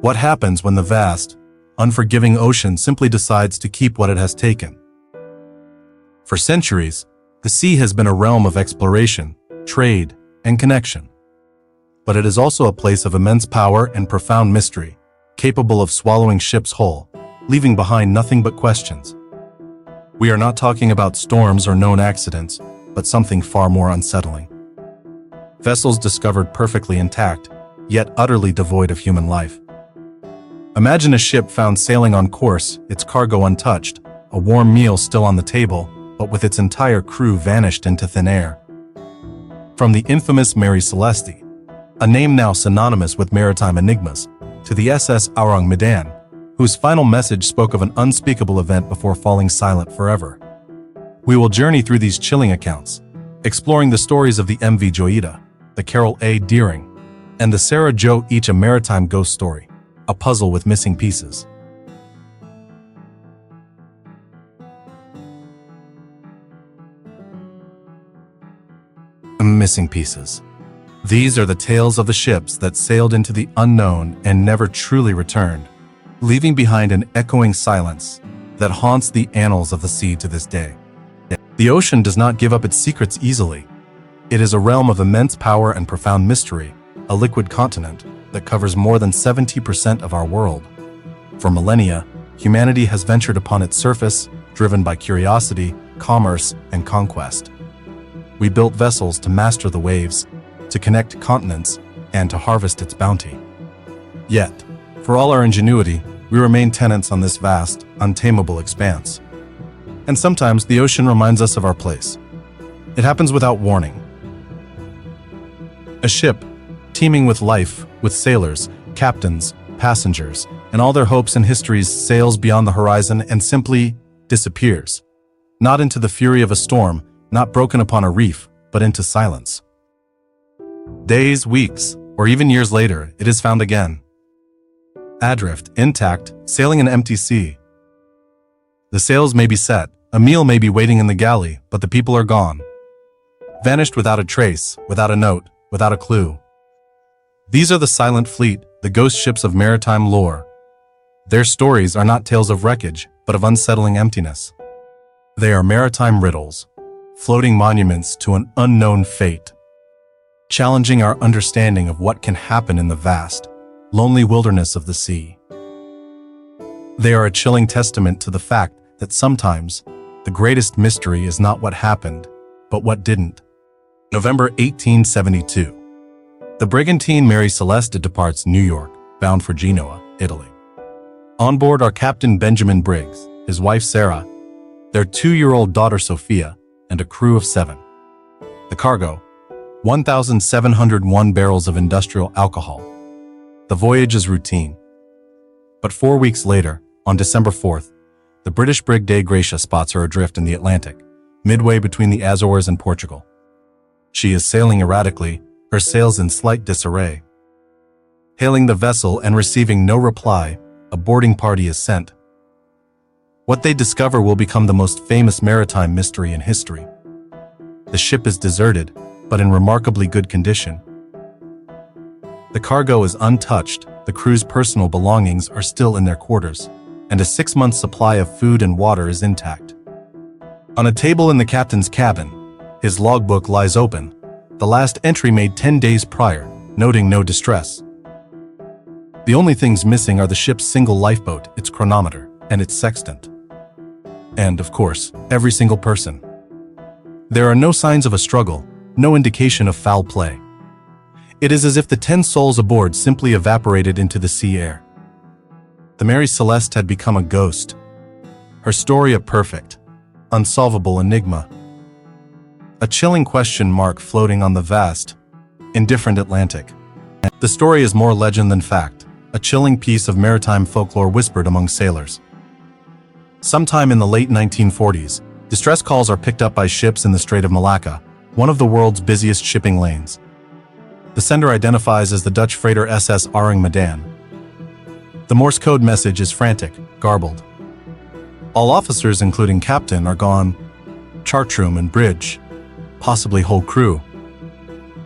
What happens when the vast, unforgiving ocean simply decides to keep what it has taken? For centuries, the sea has been a realm of exploration, trade, and connection. But it is also a place of immense power and profound mystery, capable of swallowing ships whole, leaving behind nothing but questions. We are not talking about storms or known accidents, but something far more unsettling. Vessels discovered perfectly intact, yet utterly devoid of human life. Imagine a ship found sailing on course, its cargo untouched, a warm meal still on the table, but with its entire crew vanished into thin air. From the infamous Mary Celeste, a name now synonymous with maritime enigmas, to the SS Ourang Medan, whose final message spoke of an unspeakable event before falling silent forever. We will journey through these chilling accounts, exploring the stories of the MV Joyita, the Carol A. Deering, and the Sarah Jo, each a maritime ghost story, a puzzle with missing pieces. Missing pieces. These are the tales of the ships that sailed into the unknown and never truly returned, leaving behind an echoing silence that haunts the annals of the sea to this day. The ocean does not give up its secrets easily. It is a realm of immense power and profound mystery, a liquid continent that covers more than 70% of our world. For millennia, humanity has ventured upon its surface, driven by curiosity, commerce, and conquest. We built vessels to master the waves, to connect continents, and to harvest its bounty. Yet, for all our ingenuity, we remain tenants on this vast, untamable expanse. And sometimes the ocean reminds us of our place. It happens without warning. A ship, teeming with life, with sailors, captains, passengers, and all their hopes and histories, sails beyond the horizon and simply disappears. Not into the fury of a storm, not broken upon a reef, but into silence. Days, weeks, or even years later, it is found again. Adrift, intact, sailing an empty sea. The sails may be set, a meal may be waiting in the galley, but the people are gone. Vanished without a trace, without a note, without a clue. These are the silent fleet, the ghost ships of maritime lore. Their stories are not tales of wreckage, but of unsettling emptiness. They are maritime riddles, floating monuments to an unknown fate, challenging our understanding of what can happen in the vast, lonely wilderness of the sea. They are a chilling testament to the fact that sometimes the greatest mystery is not what happened, but what didn't. November 1872. The brigantine Mary Celeste departs New York, bound for Genoa, Italy. On board are Captain Benjamin Briggs, his wife Sarah, their 2-year-old daughter Sophia, and a crew of 7. The cargo, 1,701 barrels of industrial alcohol. The voyage is routine. But 4 weeks later, on December 4th, the British brig Dei Gratia spots her adrift in the Atlantic, midway between the Azores and Portugal. She is sailing erratically, her sails in slight disarray. Hailing the vessel and receiving no reply, a boarding party is sent. What they discover will become the most famous maritime mystery in history. The ship is deserted, but in remarkably good condition. The cargo is untouched, the crew's personal belongings are still in their quarters, and a 6-month supply of food and water is intact. On a table in the captain's cabin, his logbook lies open, the last entry made 10 days prior, noting no distress. The only things missing are the ship's single lifeboat, its chronometer, and its sextant. And, of course, every single person. There are no signs of a struggle, no indication of foul play. It is as if the 10 souls aboard simply evaporated into the sea air. The Mary Celeste had become a ghost. Her story a perfect, unsolvable enigma. A chilling question mark floating on the vast, indifferent Atlantic. The story is more legend than fact, a chilling piece of maritime folklore whispered among sailors. Sometime in the late 1940s, distress calls are picked up by ships in the Strait of Malacca, one of the world's busiest shipping lanes. The sender identifies as the Dutch freighter SS Ourang Medan. The Morse code message is frantic, garbled. All officers, including captain, are gone. Chartroom and bridge, possibly whole crew.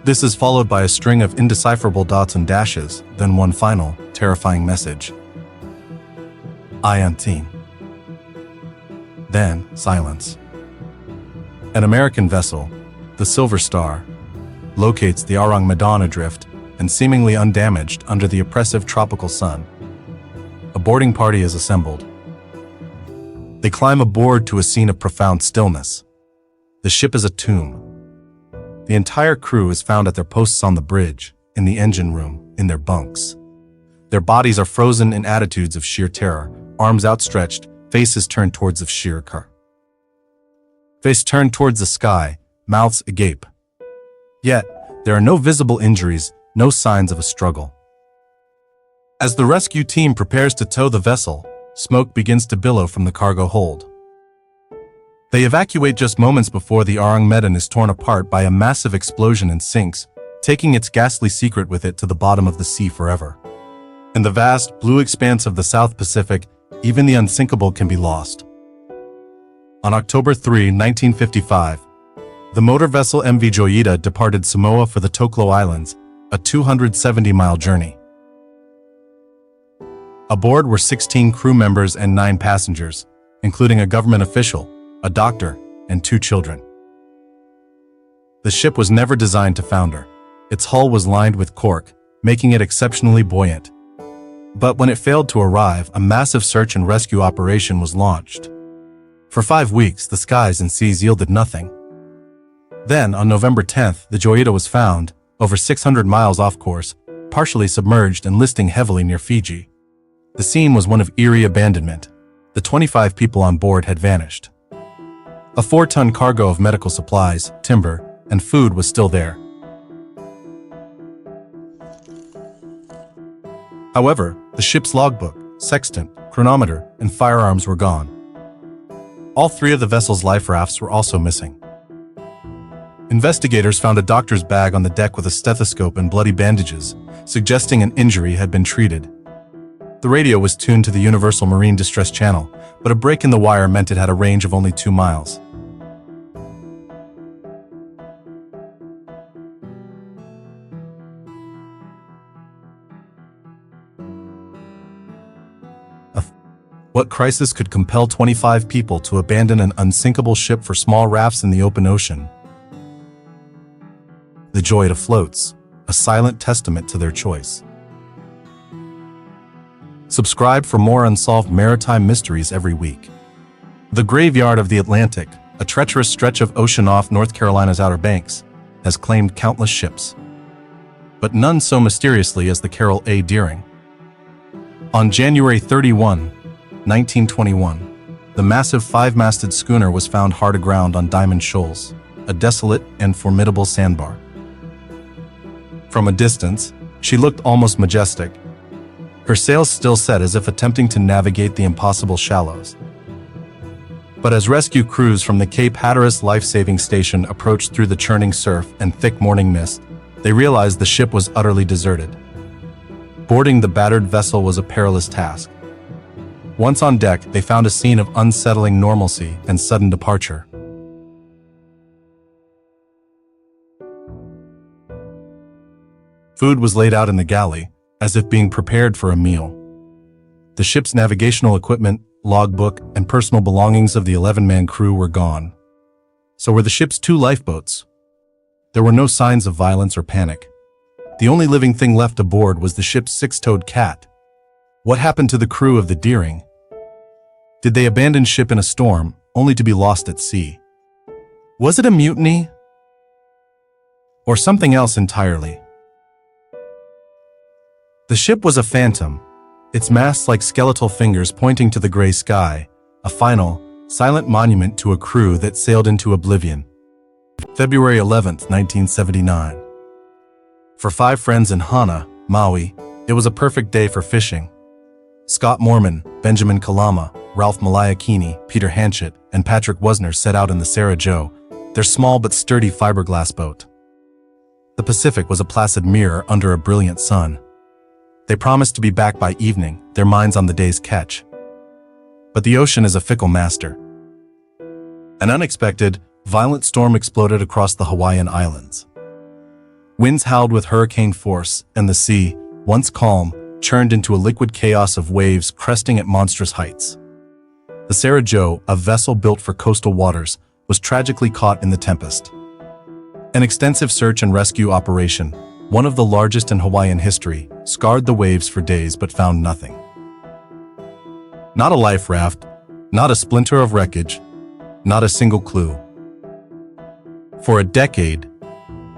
This is followed by a string of indecipherable dots and dashes, then one final, terrifying message. I am Teen. Then, silence. An American vessel, the Silver Star, locates the Ourang Medan adrift and seemingly undamaged under the oppressive tropical sun. A boarding party is assembled. They climb aboard to a scene of profound stillness. The ship is a tomb. The entire crew is found at their posts on the bridge, in the engine room, in their bunks. Their bodies are frozen in attitudes of sheer terror, arms outstretched, faces turned towards the sheer face turned towards the sky, mouths agape. Yet, there are no visible injuries, no signs of a struggle. As the rescue team prepares to tow the vessel, smoke begins to billow from the cargo hold. They evacuate just moments before the Ourang Medan is torn apart by a massive explosion and sinks, taking its ghastly secret with it to the bottom of the sea forever. In the vast, blue expanse of the South Pacific, even the unsinkable can be lost. On October 3, 1955, the motor vessel MV Joyita departed Samoa for the Toklo Islands, a 270-mile journey. Aboard were 16 crew members and 9 passengers, including a government official, a doctor, and 2 children. The ship was never designed to founder. Its hull was lined with cork, making it exceptionally buoyant. But when it failed to arrive, a massive search and rescue operation was launched. For 5 weeks, the skies and seas yielded nothing. Then, on November 10th, the Joyita was found, over 600 miles off course, partially submerged and listing heavily near Fiji. The scene was one of eerie abandonment. The 25 people on board had vanished. A 4-ton cargo of medical supplies, timber, and food was still there. However, the ship's logbook, sextant, chronometer, and firearms were gone. All 3 of the vessel's life rafts were also missing. Investigators found a doctor's bag on the deck with a stethoscope and bloody bandages, suggesting an injury had been treated. The radio was tuned to the Universal Marine Distress Channel, but a break in the wire meant it had a range of only 2 miles. What crisis could compel 25 people to abandon an unsinkable ship for small rafts in the open ocean? The Joyita floats, a silent testament to their choice. Subscribe for more unsolved maritime mysteries every week. The Graveyard of the Atlantic, a treacherous stretch of ocean off North Carolina's Outer Banks, has claimed countless ships. But none so mysteriously as the Carol A. Deering. On January 31, 1921, the massive 5-masted schooner was found hard aground on Diamond Shoals, a desolate and formidable sandbar. From a distance, she looked almost majestic, her sails still set as if attempting to navigate the impossible shallows. But as rescue crews from the Cape Hatteras life-saving station approached through the churning surf and thick morning mist, they realized the ship was utterly deserted. Boarding the battered vessel was a perilous task. Once on deck, they found a scene of unsettling normalcy and sudden departure. Food was laid out in the galley, as if being prepared for a meal. The ship's navigational equipment, logbook, and personal belongings of the 11-man crew were gone. So were the ship's 2 lifeboats. There were no signs of violence or panic. The only living thing left aboard was the ship's 6-toed cat. What happened to the crew of the Deering? Did they abandon ship in a storm, only to be lost at sea? Was it a mutiny? Or something else entirely? The ship was a phantom, its masts like skeletal fingers pointing to the gray sky, a final, silent monument to a crew that sailed into oblivion. February 11, 1979. For 5 friends in Hana, Maui, it was a perfect day for fishing. Scott Mormon, Benjamin Kalama, Ralph Malaikini, Peter Hanchett, and Patrick Wasner set out in the Sarah Joe, their small but sturdy fiberglass boat. The Pacific was a placid mirror under a brilliant sun. They promised to be back by evening, their minds on the day's catch. But the ocean is a fickle master. An unexpected, violent storm exploded across the Hawaiian Islands. Winds howled with hurricane force, and the sea, once calm, churned into a liquid chaos of waves cresting at monstrous heights. The Sarah Jo, a vessel built for coastal waters, was tragically caught in the tempest. An extensive search and rescue operation, one of the largest in Hawaiian history, scarred the waves for days but found nothing. Not a life raft, not a splinter of wreckage, not a single clue. For a decade,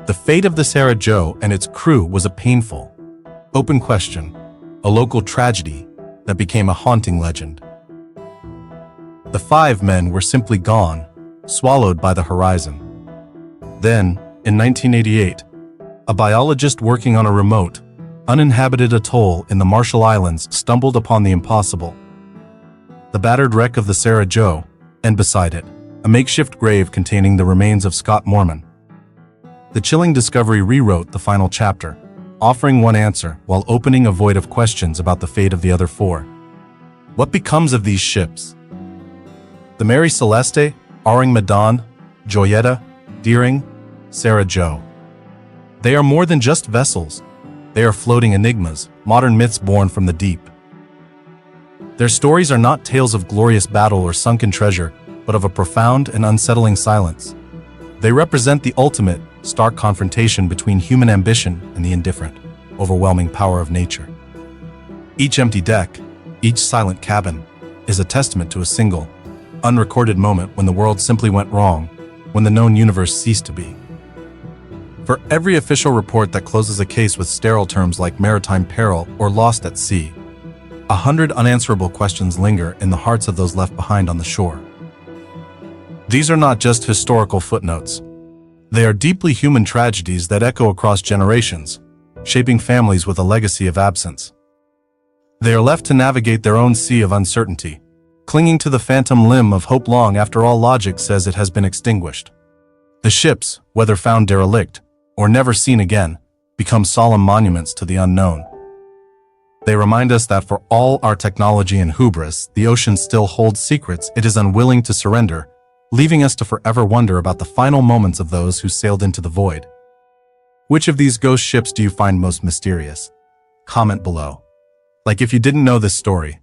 the fate of the Sarah Jo and its crew was a painful, open question, a local tragedy that became a haunting legend. The 5 men were simply gone, swallowed by the horizon. Then, in 1988, a biologist working on a remote, uninhabited atoll in the Marshall Islands stumbled upon the impossible. The battered wreck of the Sarah Jo, and beside it, a makeshift grave containing the remains of Scott Mormon. The chilling discovery rewrote the final chapter, offering one answer while opening a void of questions about the fate of the other 4. What becomes of these ships? The Mary Celeste, Ourang Medan, Joyetta, Deering, Sarah Jo. They are more than just vessels. They are floating enigmas, modern myths born from the deep. Their stories are not tales of glorious battle or sunken treasure, but of a profound and unsettling silence. They represent the ultimate, stark confrontation between human ambition and the indifferent, overwhelming power of nature. Each empty deck, each silent cabin, is a testament to a single, unrecorded moment when the world simply went wrong, when the known universe ceased to be. For every official report that closes a case with sterile terms like maritime peril or lost at sea, 100 unanswerable questions linger in the hearts of those left behind on the shore. These are not just historical footnotes. They are deeply human tragedies that echo across generations, shaping families with a legacy of absence. They are left to navigate their own sea of uncertainty, clinging to the phantom limb of hope long after all logic says it has been extinguished. The ships, whether found derelict or never seen again, become solemn monuments to the unknown. They remind us that for all our technology and hubris, the ocean still holds secrets it is unwilling to surrender, leaving us to forever wonder about the final moments of those who sailed into the void. Which of these ghost ships do you find most mysterious? Comment below. Like if you didn't know this story,